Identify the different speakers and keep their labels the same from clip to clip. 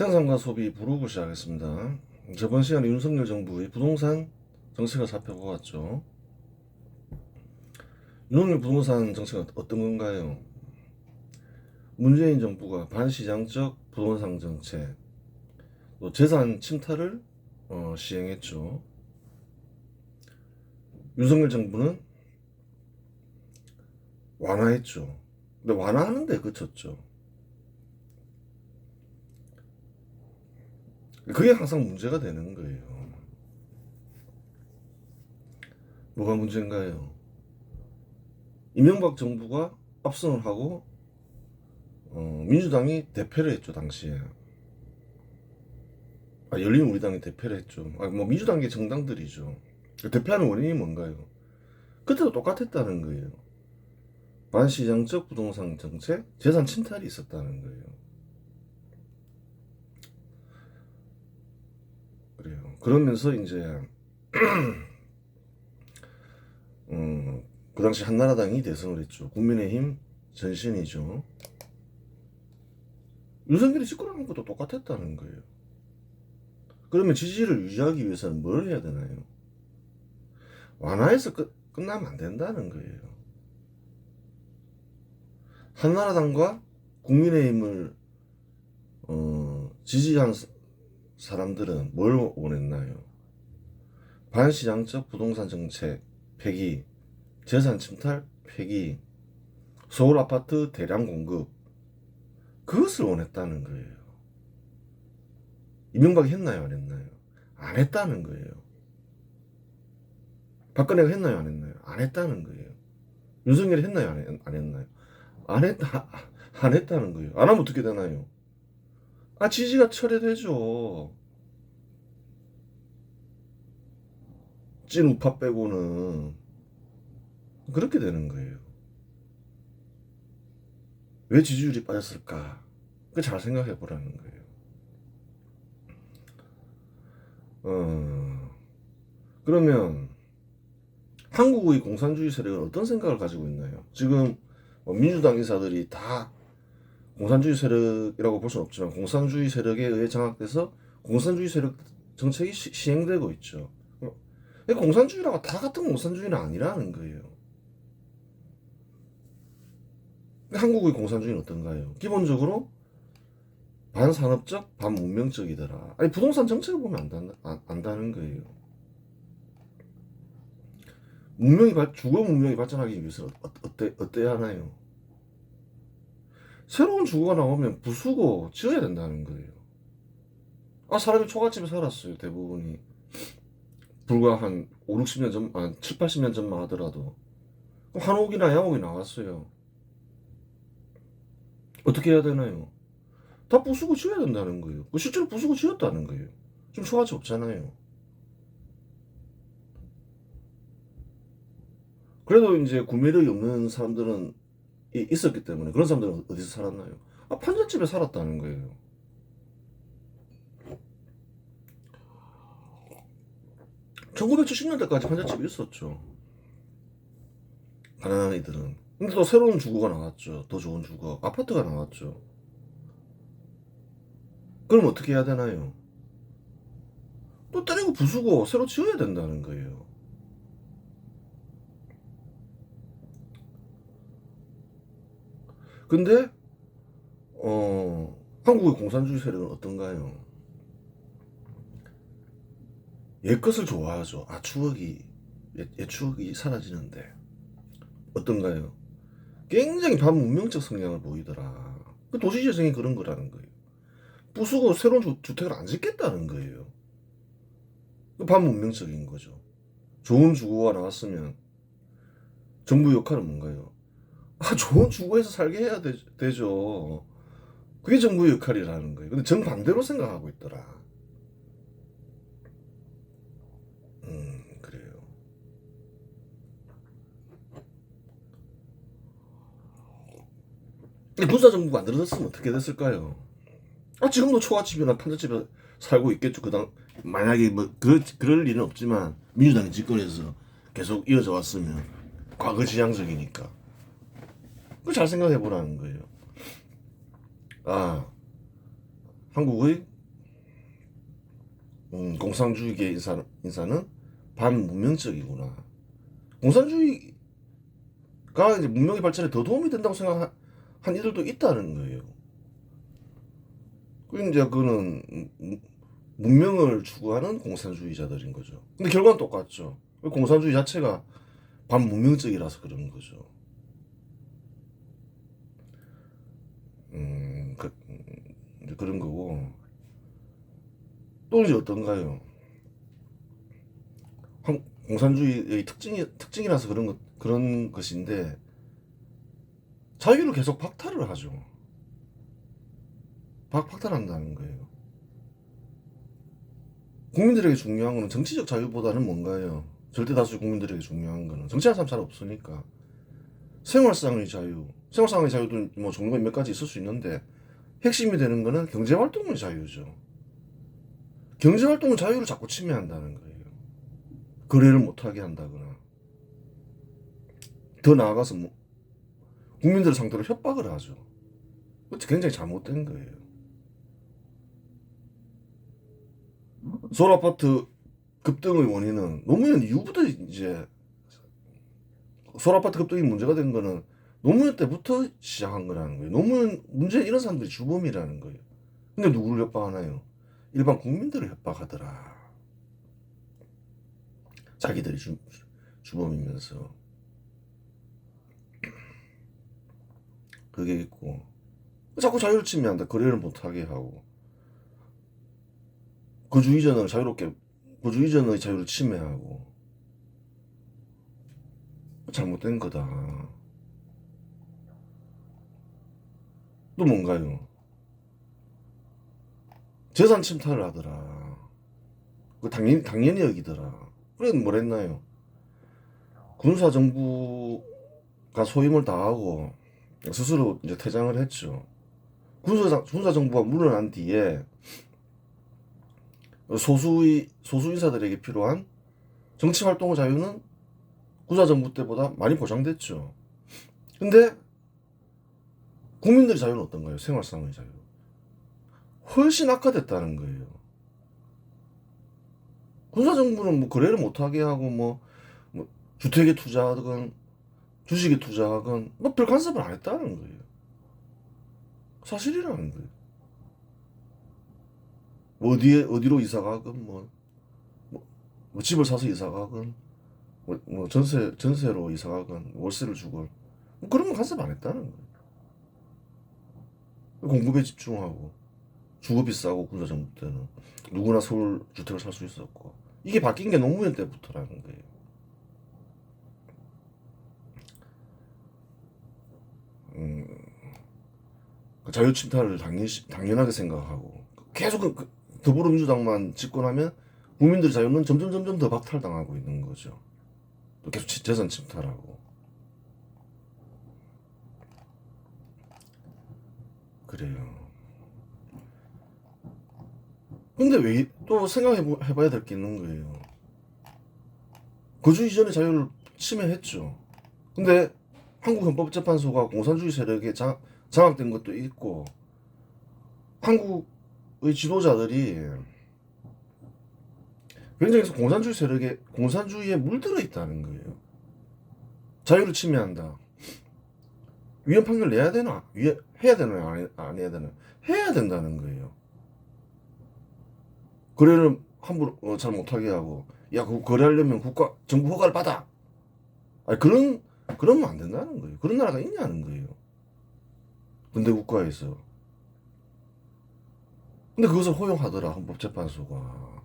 Speaker 1: 생산과 소비 부록을 시작했습니다. 저번 시간에 윤석열 정부의 부동산 정책을 살펴보았죠. 윤석열 부동산 정책은 어떤 건가요? 문재인 정부가 반시장적 부동산 정책, 또 재산 침탈을 시행했죠. 윤석열 정부는 완화했죠. 근데 완화하는 데 그쳤죠. 그게 항상 문제가 되는 거예요. 뭐가 문제인가요? 이명박 정부가 압승을 하고 민주당이 대패를 했죠. 당시에. 열린우리당이 대패를 했죠. 뭐 민주당계 정당들이죠. 대패하는 원인이 뭔가요? 그때도 똑같았다는 거예요. 반시장적 부동산 정책, 재산 침탈이 있었다는 거예요. 그래요. 그러면서 이제 그 당시 한나라당이 대선을 했죠. 국민의힘 전신이죠. 윤석열이 집권하는 것도 똑같았다는 거예요. 그러면 지지를 유지하기 위해서는 뭘 해야 되나요? 완화해서 끝나면 안 된다는 거예요. 한나라당과 국민의힘을 지지한 사람들은 뭘 원했나요? 반시장적 부동산 정책 폐기, 재산 침탈 폐기, 서울 아파트 대량 공급, 그것을 원했다는 거예요. 이명박이 했나요? 안 했나요? 안 했다는 거예요. 박근혜가 했나요? 안 했나요? 안 했다는 거예요. 윤석열이 했나요? 안 했나요? 안 했다는 거예요. 안 하면 어떻게 되나요? 지지가 철회되죠. 찐 우파 빼고는. 그렇게 되는 거예요. 왜 지지율이 빠졌을까? 그 잘 생각해 보라는 거예요. 그러면 한국의 공산주의 세력은 어떤 생각을 가지고 있나요? 지금 민주당 인사들이 다 공산주의 세력이라고 볼 수는 없지만 공산주의 세력에 의해 장악돼서 공산주의 세력 정책이 시행되고 있죠. 공산주의라고 다 같은 공산주의는 아니라는 거예요. 한국의 공산주의는 어떤가요? 기본적으로 반산업적, 반문명적이더라. 부동산 정책을 보면 안다는 거예요. 주거 문명이 발전하기 위해서 어때야 하나요? 새로운 주거가 나오면 부수고 지어야 된다는 거예요. 사람이 초가집에 살았어요, 대부분이. 불과 한 5, 60년 전, 7, 80년 전만 하더라도. 한옥이나 양옥이 나왔어요. 어떻게 해야 되나요? 다 부수고 지어야 된다는 거예요. 실제로 부수고 지었다는 거예요. 지금 초가집 없잖아요. 그래도 이제 구매력이 없는 사람들은 있었기 때문에 그런 사람들은 어디서 살았나요? 판잣집에 살았다는 거예요. (1970년대까지) 판잣집이 있었죠. 가난한 이들은. 근데 또 새로운 주거가 나왔죠. 더 좋은 주거, 아파트가 나왔죠. 그럼 어떻게 해야 되나요? 또 때리고 부수고 새로 지어야 된다는 거예요. 근데 한국의 공산주의 세력은 어떤가요? 옛것을 좋아하죠. 옛 추억이 사라지는데 어떤가요? 굉장히 반문명적 성향을 보이더라. 그 도시재생이 그런 거라는 거예요. 부수고 새로운 주택을 안 짓겠다는 거예요. 반문명적인 거죠. 좋은 주거가 나왔으면 정부 역할은 뭔가요? 좋은 주거에서 살게 해야 되죠. 그게 정부의 역할이라는 거예요. 근데 정반대로 생각하고 있더라. 그래요. 군사정부가 만들어졌으면 어떻게 됐을까요? 지금도 초가집이나 판잣집에 살고 있겠죠. 만약에 그럴 일은 없지만 민주당이 집권해서 계속 이어져 왔으면 과거 지향적이니까. 그걸 잘 생각해 보라는 거예요. 한국의 공산주의계 인사는 반문명적이구나. 공산주의가 이제 문명의 발전에 더 도움이 된다고 생각한 이들도 있다는 거예요. 그 이제 그거는 문명을 추구하는 공산주의자들인 거죠. 근데 결과는 똑같죠. 공산주의 자체가 반문명적이라서 그런 거죠. 이제 그런 거고. 또 이제 어떤가요? 공산주의의 특징이라서 그런 것인데, 자유를 계속 박탈을 하죠. 박탈한다는 거예요. 국민들에게 중요한 거는 정치적 자유보다는 뭔가요? 절대 다수 국민들에게 중요한 거는 정치하는 사람 잘 없으니까 생활상의 자유. 생활상의 자유도 뭐 종류가 몇 가지 있을 수 있는데 핵심이 되는 거는 경제활동의 자유죠. 경제활동의 자유를 자꾸 침해한다는 거예요. 거래를 못하게 한다거나 더 나아가서 뭐 국민들을 상대로 협박을 하죠. 그것도 굉장히 잘못된 거예요. 서울아파트 급등의 원인은 노무현 이후부터 이제 서울아파트 급등이 문제가 된 거는 노무현 때부터 시작한 거라는 거예요. 노무현 문제 이런 사람들이 주범이라는 거예요. 근데 누구를 협박하나요? 일반 국민들을 협박하더라. 자기들이 주범이면서 그게 있고 자꾸 자유를 침해한다. 거래를 못하게 하고 거주 이전을 거주 이전의 자유를 침해하고 잘못된 거다. 또 뭔가요? 재산 침탈을 하더라. 그 당연히 여기더라. 그래 뭐랬나요? 군사정부가 소임을 다하고 스스로 이제 퇴장을 했죠. 군사정부가 물러난 뒤에 소수 인사들에게 필요한 정치활동의 자유는 군사정부 때보다 많이 보장됐죠. 근데 국민들의 자유는 어떤가요? 생활상의 자유. 훨씬 악화됐다는 거예요. 군사정부는 뭐 거래를 못하게 하고 뭐 주택에 투자하건 주식에 투자하건 뭐 별 간섭을 안 했다는 거예요. 사실이라는 거예요. 뭐 어디로 이사 가건 뭐 집을 사서 이사 가건 뭐 전세로 이사 가건 월세를 주건 뭐 그런 거 간섭 안 했다는 거예요. 공급에 집중하고 주거 비싸고 군사정부 때는 누구나 서울 주택을 살 수 있었고 이게 바뀐 게 노무현 때부터라는 거예요. 그 자유 침탈을 당연하게 생각하고 계속 더불어민주당만 집권하면 국민들의 자유는 점점 더 박탈당하고 있는 거죠. 또 계속 재산 침탈하고 그래요. 근데 왜 또 생각해봐야 될 게 있는 거예요. 거주 이전의 자유를 침해했죠. 근데 한국헌법재판소가 공산주의 세력에 장악된 것도 있고 한국의 지도자들이 굉장히 공산주의에 물들어 있다는 거예요. 자유를 침해한다. 위헌 판결 내야 되나? 해야 되나? 안 해야 되나? 해야 된다는 거예요. 거래를 함부로 잘 못하게 하고 야 그거 거래하려면 정부 허가를 받아. 아니 그러면 안 된다는 거예요. 그런 나라가 있냐는 거예요. 근대 국가에서. 근데 그것을 허용하더라 헌법재판소가.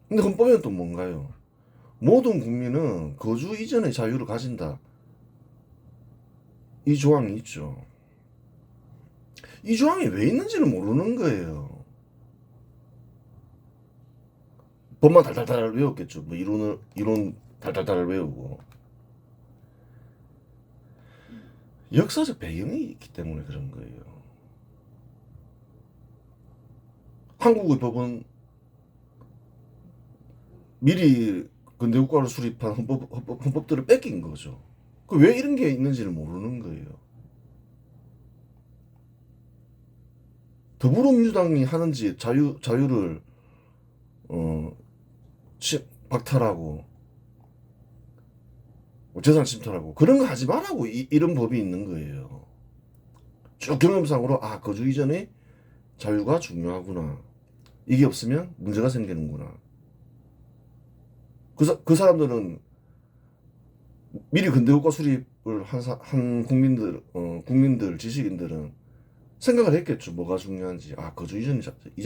Speaker 1: 근데 헌법에는 또 뭔가요? 모든 국민은 거주 이전의 자유를 가진다. 이 조항이 있죠. 이 조항이 왜 있는지를 모르는 거예요. 법만 달달달 외웠겠죠. 뭐 이론 달달달 외우고. 역사적 배경이 있기 때문에 그런 거예요. 한국의 법은 미리 근대국가를 수립한 헌법들을 뺏긴 거죠. 왜 이런 게 있는지를 모르는 거예요. 더불어민주당이 하는지 자유를 박탈하고 재산 침탈하고 그런 거 하지 말라고 이런 법이 있는 거예요. 쭉 경험상으로 거주 이전에 자유가 중요하구나. 이게 없으면 문제가 생기는구나. 그 사람들은 미리 근대국가 수립을 한 국민들, 지식인들은 생각을 했겠죠. 뭐가 중요한지. 거주 이전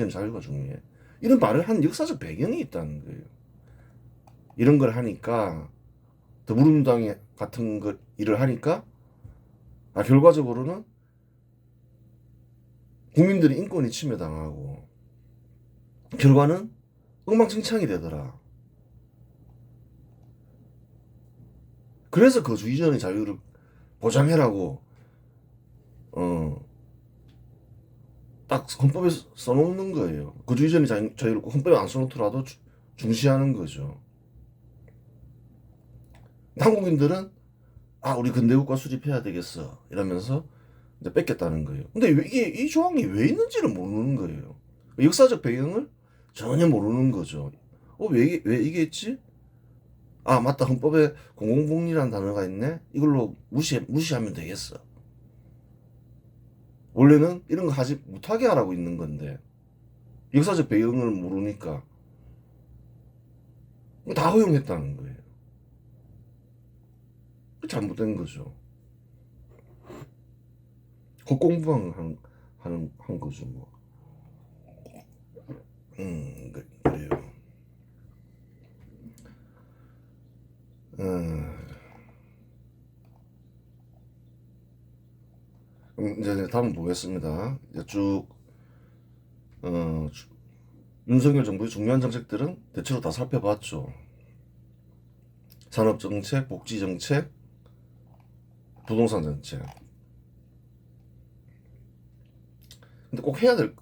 Speaker 1: 자유가 중요해. 이런 말을 한 역사적 배경이 있다는 거예요. 이런 걸 하니까 더불어민주당이 같은 일을 하니까 결과적으로는 국민들의 인권이 침해당하고 결과는 엉망진창이 되더라. 그래서 거주 이전의 자유를 보장해라고 딱 헌법에 써놓는 거예요. 거주 이전의 자유를 헌법에 안 써놓더라도 중시하는 거죠. 한국인들은 우리 근대국가 수립해야 되겠어 이러면서 이제 뺏겼다는 거예요. 근데 이 조항이 왜 있는지를 모르는 거예요. 역사적 배경을 전혀 모르는 거죠. 왜 이게 있지? 맞다. 헌법에 공공복리라는 단어가 있네. 이걸로 무시하면 되겠어. 원래는 이런 거 하지 못하게 하라고 있는 건데 역사적 배경을 모르니까 다 허용했다는 거예요. 잘못된 거죠. 헛공부한 한 거죠 뭐. 그래요. 이제 다음 보겠습니다. 이제 쭉 윤석열 정부의 중요한 정책들은 대체로 다 살펴봤죠. 산업정책, 복지정책, 부동산 정책. 근데 꼭 해야 될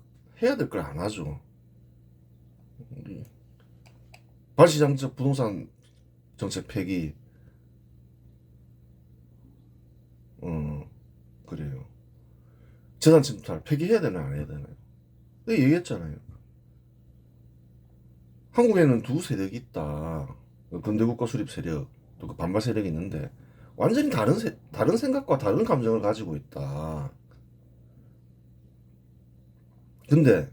Speaker 1: 걸 안 하죠. 발시장적 부동산 정책 폐기. 그래요. 재산 침탈 폐기해야 되나 안 해야 되나요? 내가 얘기했잖아요. 한국에는 두 세력이 있다. 근대국가 수립 세력, 또 그 반발 세력이 있는데 완전히 다른 생각과 다른 감정을 가지고 있다. 근데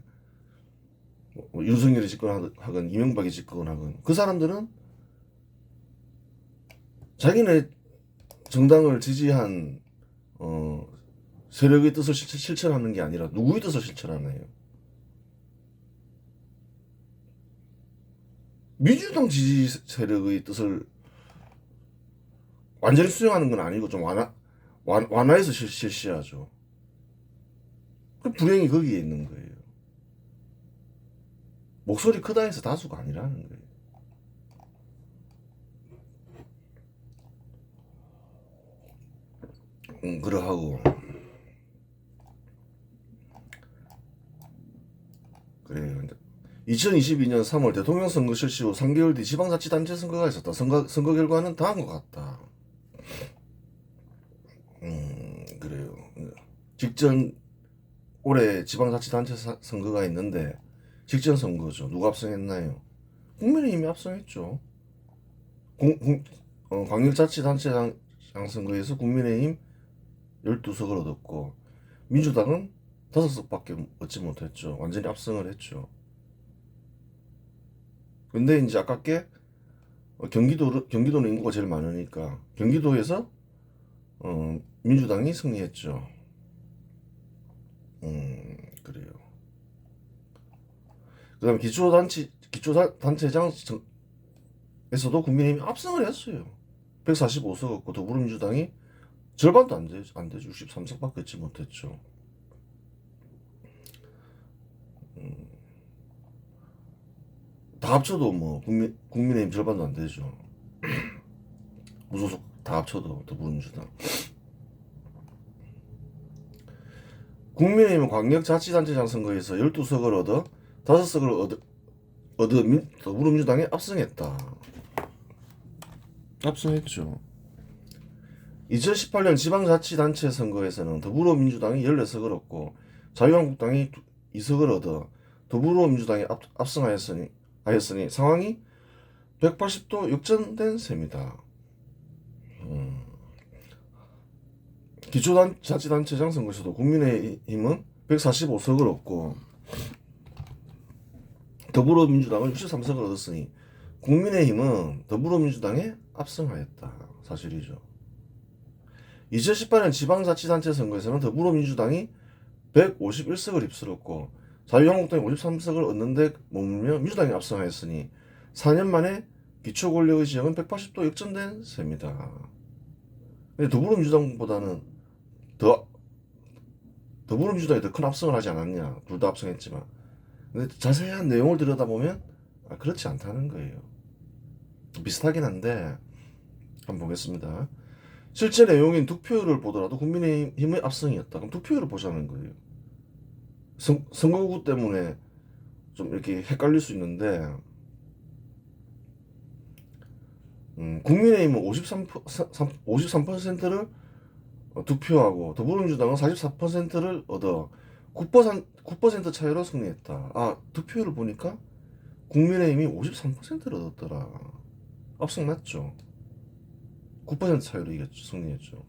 Speaker 1: 윤석열이 집권하건 이명박이 집권하건 그 사람들은 자기네 정당을 지지한 세력의 뜻을 실천하는 게 아니라 누구의 뜻을 실천하나요? 민주당 지지 세력의 뜻을 완전히 수용하는 건 아니고 좀 완화해서 실시하죠. 그 불행이 거기에 있는 거예요. 목소리 크다 해서 다수가 아니라는 거예요. 그러하고 그래요. 2022년 3월 대통령 선거 실시 후 3개월 뒤 지방자치단체 선거가 있었다. 선거 결과는 다음과 같다. 그래요. 올해 지방자치단체 선거가 있는데 직전 선거죠. 누가 압승했나요? 국민의힘이 압승했죠. 광역자치단체장 선거에서 국민의힘 12석을 얻었고 민주당은 5석밖에 얻지 못했죠. 완전히 압승을 했죠. 근데 이제 아깝게 경기도는 인구가 제일 많으니까 경기도에서 민주당이 승리했죠. 그래요. 그 다음에 기초단체장에서도 국민의힘이 압승을 했어요. 145석 얻고 더불어민주당이 절반도 안 되죠. 63석밖에 얻지 못했죠. 다 합쳐도 뭐 국민의힘 절반도 안 되죠. 무소속 다 합쳐도 더불어민주당. 국민의힘은 광역자치단체장 선거에서 12석을 얻어 5석을 얻은 더불어민주당이 압승했다. 압승했죠. 2018년 지방자치단체 선거에서는 더불어민주당이 14석을 얻고 자유한국당이 52석을 얻어 더불어민주당이 압승하였으니 상황이 180도 역전된 셈이다. 기초자치단체장 선거에서도 국민의힘은 145석을 얻고 더불어민주당은 63석을 얻었으니 국민의힘은 더불어민주당에 압승하였다. 사실이죠. 2018년 지방자치단체 선거에서는 더불어민주당이 151석을 휩쓸었고 자유한국당이 53석을 얻는데 머물며 민주당이 압승하였으니 4년 만에 기초권력의 지형은 180도 역전된 셈이다. 근데 더불어민주당이 더 큰 압승을 하지 않았냐. 둘 다 압승했지만. 근데 자세한 내용을 들여다보면 그렇지 않다는 거예요. 비슷하긴 한데 한번 보겠습니다. 실제 내용인 득표율을 보더라도 국민의힘의 압승이었다. 그럼 득표율을 보자는 거예요. 선거구 때문에 좀 이렇게 헷갈릴 수 있는데 국민의힘은 53%를 득표하고 더불어민주당은 44%를 얻어 9% 차이로 승리했다. 득표율을 보니까 국민의힘이 53%를 얻었더라. 압승 맞죠? 9% 차이로 승리했죠.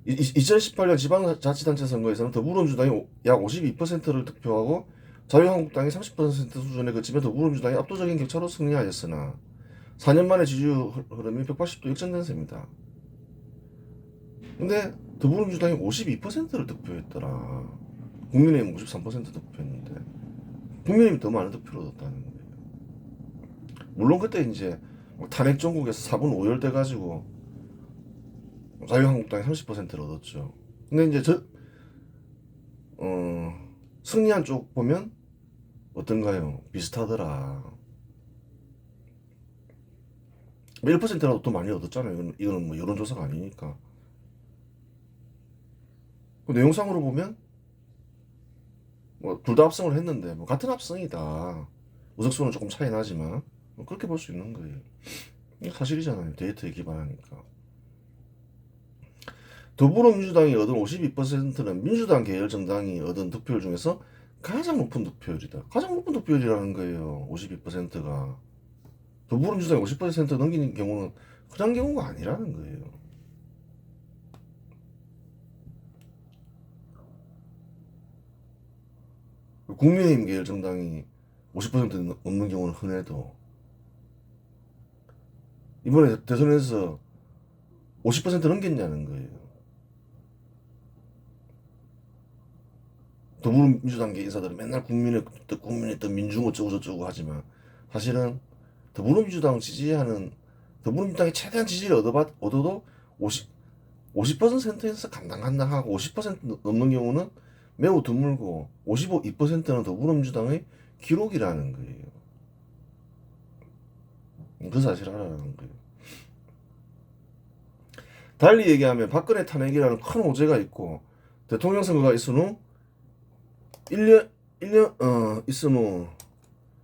Speaker 1: 2018년 지방자치단체 선거에서는 더불어민주당이 약 52%를 득표하고 자유한국당이 30% 수준에 그치며 더불어민주당이 압도적인 격차로 승리하였으나 4년 만에 지지율 흐름이 180도 역전된 셈이다. 근데 더불어민주당이 52%를 득표했더라. 국민의힘은 53% 득표했는데 국민의힘이 더 많은 득표를 얻었다는 거예요. 물론 그때 이제 탄핵 전국에서 4분 5열 돼가지고 자유한국당이 30%를 얻었죠. 근데 이제 승리한 쪽 보면 어떤가요? 비슷하더라. 1%라도 더 많이 얻었잖아요. 이거는 뭐 여론조사가 아니니까. 그 내용상으로 보면 뭐 둘 다 압승을 했는데 뭐 같은 압승이다. 의석수는 조금 차이 나지만 뭐 그렇게 볼 수 있는 거예요. 이게 사실이잖아요. 데이터에 기반하니까. 더불어민주당이 얻은 52%는 민주당 계열 정당이 얻은 득표율 중에서 가장 높은 득표율이다. 가장 높은 득표율이라는 거예요. 52%가. 더불어민주당이 50% 넘기는 경우는 흔한 경우가 아니라는 거예요. 국민의힘 계열 정당이 50% 넘는 경우는 흔해도 이번에 대선에서 50% 넘겼냐는 거예요. 더불어민주당계 인사들은 맨날 국민의 뜻 민중 어쩌고 저쩌고 하지만 사실은 더불어민주당 지지하는 더불어민주당이 최대한 지지를 얻어도 50%에서 간당간당하고 50% 넘는 경우는 매우 드물고 52%는 더불어민주당의 기록이라는 거예요. 그 사실을 알아라는 거예요. 달리 얘기하면 박근혜 탄핵이라는 큰 호재가 있고 대통령 선거가 있은 후 1년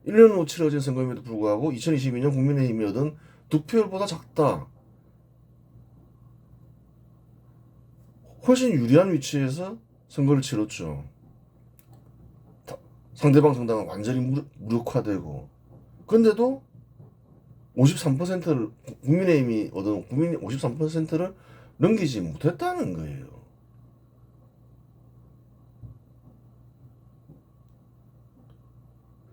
Speaker 1: 후 치러진 선거임에도 불구하고 2022년 국민의힘이 얻은 득표율보다 작다. 훨씬 유리한 위치에서 선거를 치렀죠. 상대방 정당은 완전히 무력화되고 그런데도 53%를 국민의힘이 얻은 국민 53%를 넘기지 못했다는 거예요.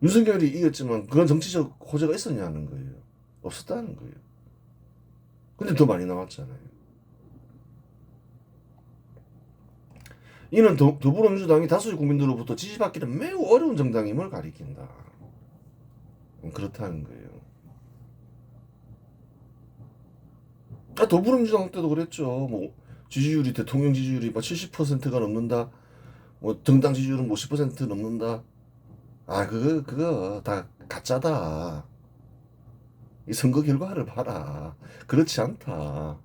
Speaker 1: 윤석열이 이겼지만 그런 정치적 호재가 있었냐는 거예요. 없었다는 거예요. 근데 더 많이 나왔잖아요. 이는 더불어민주당이 다수의 국민들로부터 지지받기는 매우 어려운 정당임을 가리킨다. 그렇다는 거예요. 더불어민주당 때도 그랬죠. 뭐 지지율이 대통령 지지율이 70%가 넘는다. 뭐 정당 지지율은 10% 넘는다. 그거 다 가짜다. 이 선거 결과를 봐라. 그렇지 않다.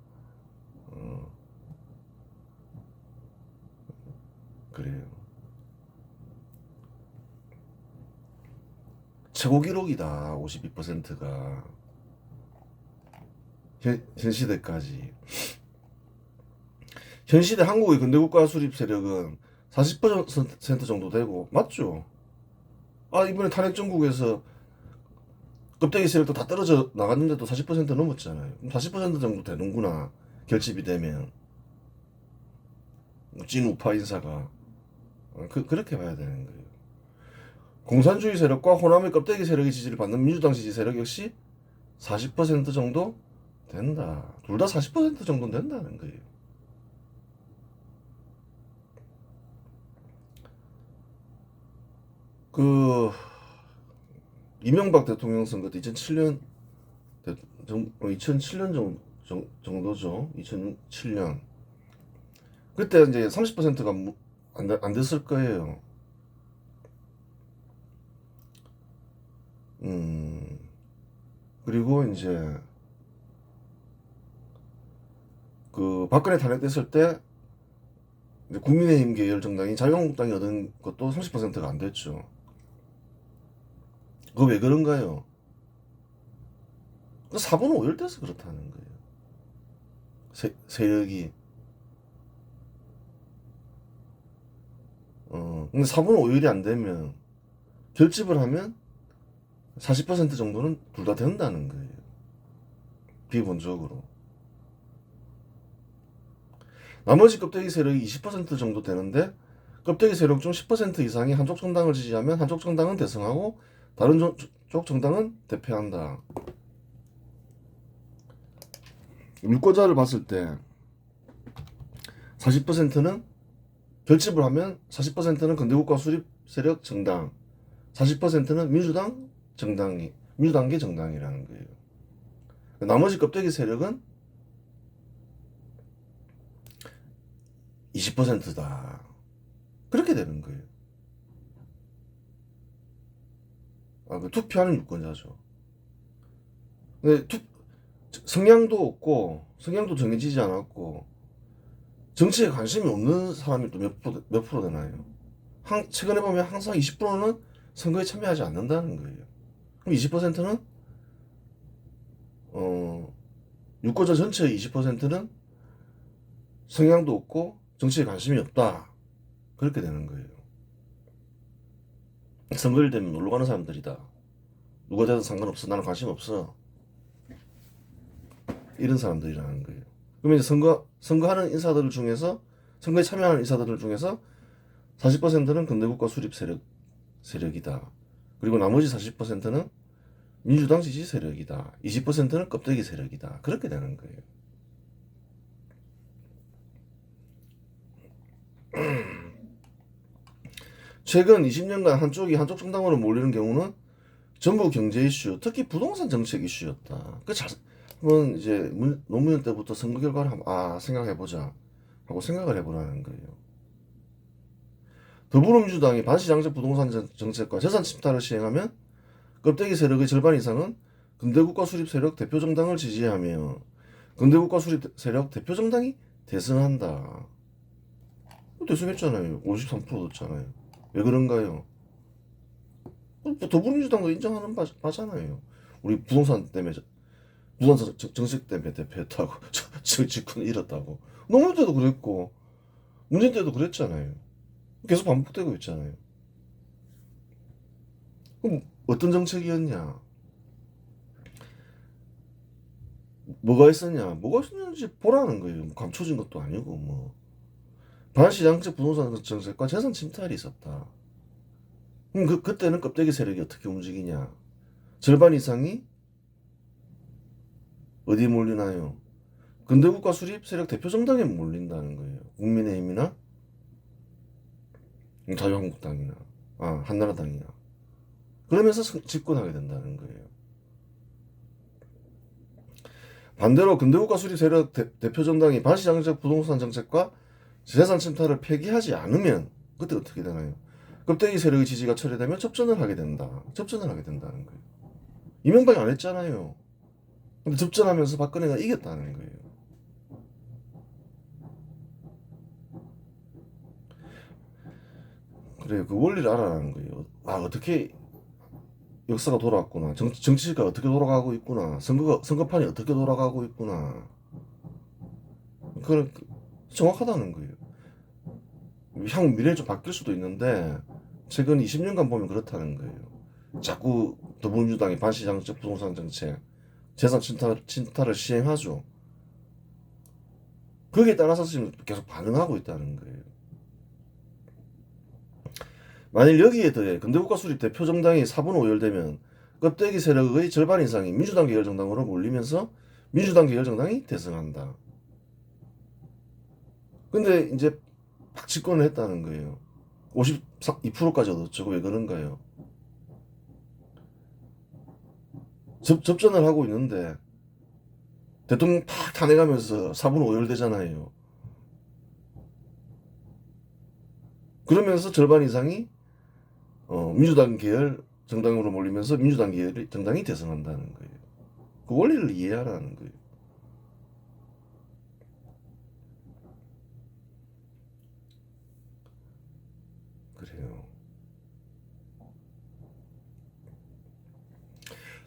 Speaker 1: 그래요. 최고 기록이다. 52%가. 현 시대까지. 현 시대 한국의 근대국가 수립 세력은 40% 정도 되고 맞죠? 아 이번에 탄핵 정국에서 껍데기 세력도 다 떨어져 나갔는데도 40% 넘었잖아요. 그럼 40% 정도 되는구나. 결집이 되면 찐 우파 인사가 그렇게 봐야 되는 거예요. 공산주의 세력과 호남의 껍데기 세력의 지지를 받는 민주당 지지 세력 역시 40% 정도 된다. 둘 다 40% 정도는 된다는 거예요. 그 이명박 대통령 선거 때 2007년 2007년 정도죠. 2007년 그때 이제 30%가 안 됐을 거예요. 그리고 이제 그 박근혜 탄핵됐을 때 이제 국민의힘 계열 정당이 자유한국당이 얻은 것도 30%가 안 됐죠. 그거 왜 그런가요? 그 4분 5일 돼서 그렇다는 거예요. 세력이. 근데 4분 5일이 안 되면 결집을 하면 40% 정도는 둘 다 된다는 거예요. 기본적으로. 나머지 껍데기 세력이 20% 정도 되는데 껍데기 세력 중 10% 이상이 한쪽 정당을 지지하면 한쪽 정당은 대승하고 다른 쪽 정당은 대패한다. 유권자를 봤을 때 40%는 결집을 하면 40%는 근대국가 수립 세력 정당, 40%는 민주당계 정당이라는 거예요. 나머지 껍데기 세력은 20%다. 그렇게 되는 거예요. 그 투표하는 유권자죠. 근데 성향도 없고, 성향도 정해지지 않았고, 정치에 관심이 없는 사람이 또 몇 프로 되나요? 최근에 보면 항상 20%는 선거에 참여하지 않는다는 거예요. 그럼 20%는, 유권자 전체의 20%는 성향도 없고, 정치에 관심이 없다. 그렇게 되는 거예요. 선거일 되면 놀러 가는 사람들이다. 누가 돼도 상관없어. 나는 관심 없어. 이런 사람들이라는 거예요. 그러면 이제 선거하는 인사들 중에서, 선거에 참여하는 인사들 중에서 40%는 근대국가 수립 세력이다. 그리고 나머지 40%는 민주당 지지 세력이다. 20%는 껍데기 세력이다. 그렇게 되는 거예요. 최근 20년간 한쪽 정당으로 몰리는 경우는 전부 경제 이슈, 특히 부동산 정책 이슈였다. 한번 이제 노무현 때부터 선거 결과를 생각해보자 하고 생각을 해보라는 거예요. 더불어민주당이 반시장적 부동산 정책과 재산 침탈을 시행하면 껍데기 세력의 절반 이상은 근대국가 수립 세력 대표 정당을 지지하며 근대국가 수립 세력 대표 정당이 대승한다. 대승했잖아요. 53%였잖아요. 왜 그런가요? 더불어민주당도 인정하는 바잖아요. 우리 부동산 정책 때문에 대패했다고 직권 잃었다고. 노무현 때도 그랬고 문재인 때도 그랬잖아요. 계속 반복되고 있잖아요. 그럼 어떤 정책이었냐? 뭐가 있었는지 보라는 거예요. 감춰진 것도 아니고 뭐 반시장적 부동산 정책과 재산 침탈이 있었다. 그럼 그때는 껍데기 세력이 어떻게 움직이냐? 절반 이상이 어디에 몰리나요? 근대국가 수립 세력 대표 정당에 몰린다는 거예요. 국민의힘이나 자유한국당이나 한나라당이나 그러면서 집권하게 된다는 거예요. 반대로 근대국가 수립 세력 대표 정당이 반시장적 부동산 정책과 재산 침탈을 폐기하지 않으면 그때 어떻게 되나요? 껍데기 세력의 지지가 철회되면 접전을 하게 된다는 거예요. 이명박이 안 했잖아요. 근데 접전하면서 박근혜가 이겼다는 거예요. 그래, 그 원리를 알아라는 거예요. 어떻게 역사가 돌아왔구나. 정치가 어떻게 돌아가고 있구나. 선거판이 어떻게 돌아가고 있구나. 그건 정확하다는 거예요. 향후 미래에 좀 바뀔 수도 있는데 최근 20년간 보면 그렇다는 거예요. 자꾸 더불어민주당이 반시장적 부동산 정책, 재산 침탈을 시행하죠. 거기에 따라서 지금 계속 반응하고 있다는 거예요. 만일 여기에 더해 근대국가 수립 대표 정당이 4분 5열되면 껍데기 세력의 절반 이상이 민주당 계열 정당으로 몰리면서 민주당 계열 정당이 대승한다. 근데 이제 박치권을 했다는 거예요. 52%까지 얻었죠. 왜 그런가요? 접전을 하고 있는데 대통령 팍 탄핵하면서 4분 5열 되잖아요. 그러면서 절반 이상이 민주당 계열 정당으로 몰리면서 민주당 계열 정당이 대승한다는 거예요. 그 원리를 이해하라는 거예요. 그래요.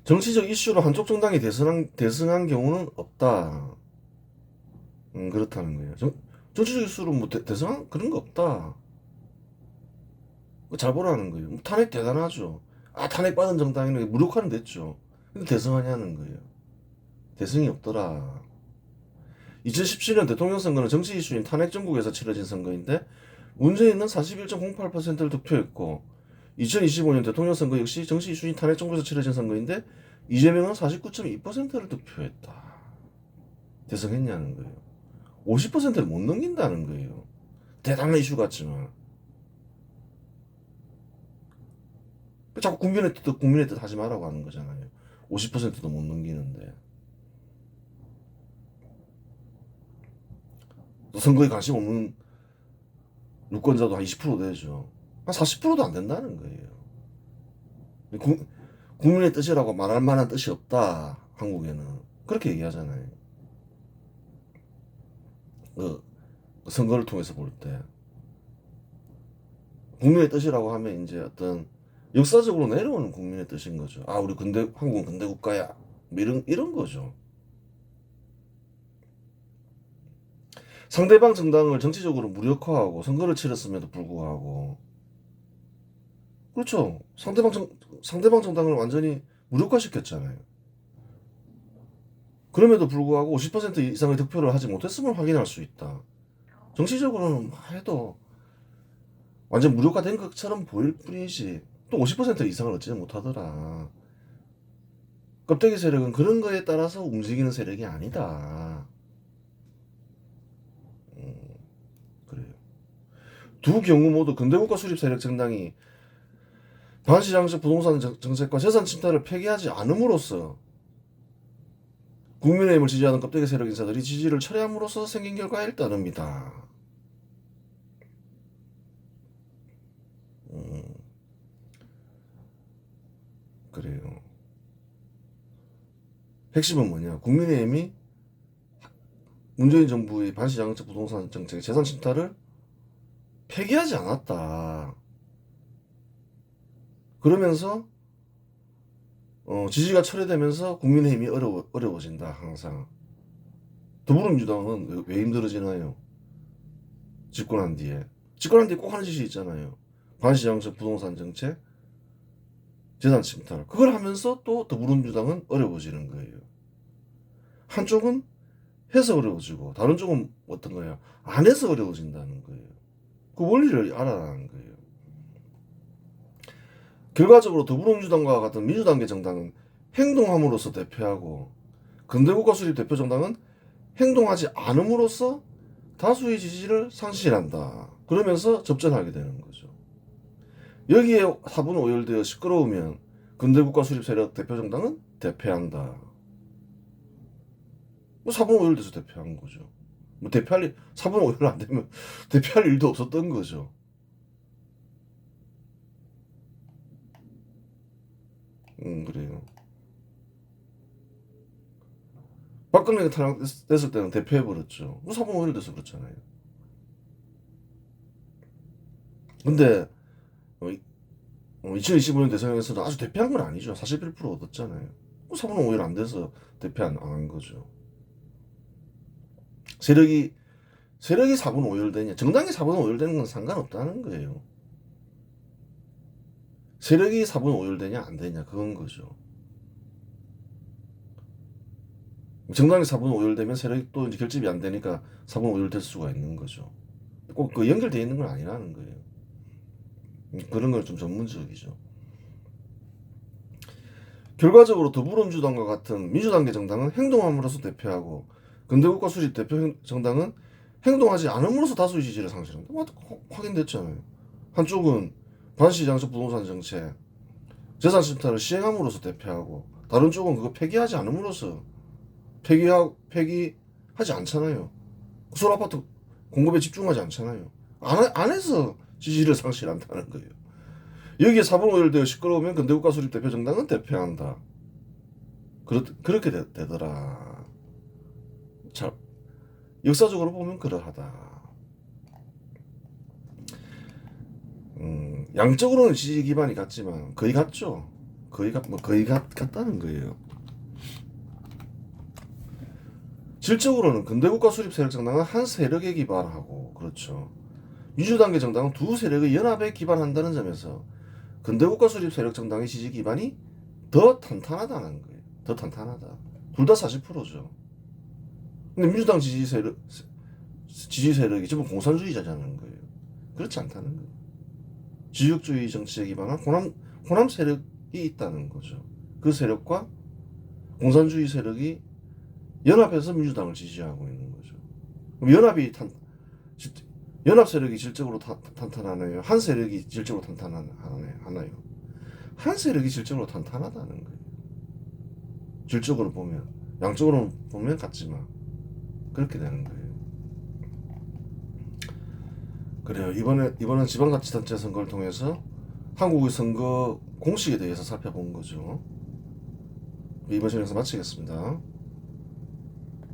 Speaker 1: 정치적 이슈로 한쪽 정당이 대승한 경우는 없다. 그렇다는 거예요. 정치적 이슈로 뭐 대승한 그런 거 없다. 잘 보라는 거예요. 탄핵 대단하죠. 탄핵 받은 정당이는 무력화는 됐죠. 근데 대승하냐는 거예요. 대승이 없더라. 2017년 대통령 선거는 정치 이슈인 탄핵 전국에서 치러진 선거인데 문재인은 41.08%를 득표했고 2025년 대통령 선거 역시 정치 이슈인 탄핵 전국에서 치러진 선거인데 이재명은 49.2%를 득표했다. 대승했냐는 거예요. 50%를 못 넘긴다는 거예요. 대단한 이슈 같지만. 자꾸 국민의 뜻 하지 말라고 하는 거잖아요. 50%도 못 넘기는데. 또 선거에 관심 없는 유권자도 한 20% 되죠. 한 40%도 안 된다는 거예요. 국민의 뜻이라고 말할 만한 뜻이 없다. 한국에는. 그렇게 얘기하잖아요. 선거를 통해서 볼 때. 국민의 뜻이라고 하면 이제 어떤 역사적으로 내려오는 국민의 뜻인 거죠. 우리 한국은 근대 국가야. 뭐 이런 거죠. 상대방 정당을 정치적으로 무력화하고 선거를 치렀음에도 불구하고 그렇죠. 상대방 정당을 완전히 무력화시켰잖아요. 그럼에도 불구하고 50% 이상의 득표를 하지 못했음을 확인할 수 있다. 정치적으로는 해도 완전 무력화된 것처럼 보일 뿐이지 또 50% 이상을 얻지는 못하더라. 껍데기 세력은 그런 거에 따라서 움직이는 세력이 아니다. 그래요. 두 경우 모두 근대국가 수립 세력 정당이 반시장적 부동산 정책과 재산 침탈을 폐기하지 않음으로써 국민의힘을 지지하는 껍데기 세력 인사들이 지지를 철회함으로써 생긴 결과일 따릅니다. 그래요. 핵심은 뭐냐? 국민의힘이 문재인 정부의 반시장적 부동산 정책의 재산 침탈을 폐기하지 않았다. 그러면서 지지가 철회되면서 국민의힘이 어려워진다. 항상. 더불어민주당은 왜 힘들어지나요? 집권한 뒤에 꼭 하는 짓이 있잖아요. 반시장적 부동산 정책, 재산 침탈. 그걸 하면서 또 더불어민주당은 어려워지는 거예요. 한쪽은 해서 어려워지고 다른 쪽은 어떤 거예요? 안 해서 어려워진다는 거예요. 그 원리를 알아라는 거예요. 결과적으로 더불어민주당과 같은 민주당계 정당은 행동함으로써 대표하고 근대국가 수립 대표 정당은 행동하지 않음으로써 다수의 지지를 상실한다. 그러면서 접전하게 되는 거죠. 여기에 4분 5열되어 시끄러우면 근대국가 수립 세력 대표 정당은 대패한다. 4분 5열돼서 대패한 거죠. 4분 5열 안 되면 대패할 일도 없었던 거죠. 그래요. 박근혜가 탄핵됐을 때는 대패해버렸죠. 4분 5열 돼서 그렇잖아요. 근데 2025년 대선에서는 아주 대패한 건 아니죠. 41% 얻었잖아요. 4분 5열 안 돼서 대패 안 한 거죠. 세력이 세력이 4분 5율되냐, 정당이 4분 5율되는 건 상관없다는 거예요. 세력이 4분 5율되냐 안 되냐 그건 거죠. 정당이 4분 5율되면 세력이 또 이제 결집이 안 되니까 4분 5율될 수가 있는 거죠. 꼭 그 연결되어 있는 건 아니라는 거예요. 그런 건 좀 전문적이죠. 결과적으로 더불어민주당과 같은 민주당계 정당은 행동함으로써 대표하고 근대국가 수립 대표 정당은 행동하지 않음으로써 다수의 지지를 상실한다. 확인됐잖아요. 한쪽은 반시장적 부동산 정책, 재산 심사를 시행함으로써 대표하고 다른 쪽은 그거 폐기하지 않음으로써 폐기하지 않잖아요. 서울 아파트 공급에 집중하지 않잖아요. 안 해서 지지를 상실한다는 거예요. 여기에 4분 5일 되어 시끄러우면 근대국가 수립 대표 정당은 대표한다. 그렇게 되더라. 자, 역사적으로 보면 그러하다. 양적으로는 지지 기반이 같지만 거의 같죠. 거의 같다는 거예요. 질적으로는 근대국가 수립 세력 정당은 한 세력에 기반하고 그렇죠. 민주당계 정당은 두 세력의 연합에 기반한다는 점에서 근대국가 수립 세력 정당의 지지 기반이 더 탄탄하다는 거예요. 더 탄탄하다. 둘 다 40%죠. 근데 민주당 지지 세력이 전부 공산주의자라는 거예요. 그렇지 않다는 거예요. 지역주의 정치에 기반한 호남 세력이 있다는 거죠. 그 세력과 공산주의 세력이 연합해서 민주당을 지지하고 있는 거죠. 그럼 연합 세력이 질적으로 탄탄하나요? 한 세력이 질적으로 탄탄하나요? 한 세력이 질적으로 탄탄하다는 거예요. 질적으로 보면, 양적으로 보면 같지만 그렇게 되는 거예요. 그래요. 이번엔 지방자치단체 선거를 통해서 한국의 선거 공식에 대해서 살펴본 거죠. 이번 시간에서 마치겠습니다.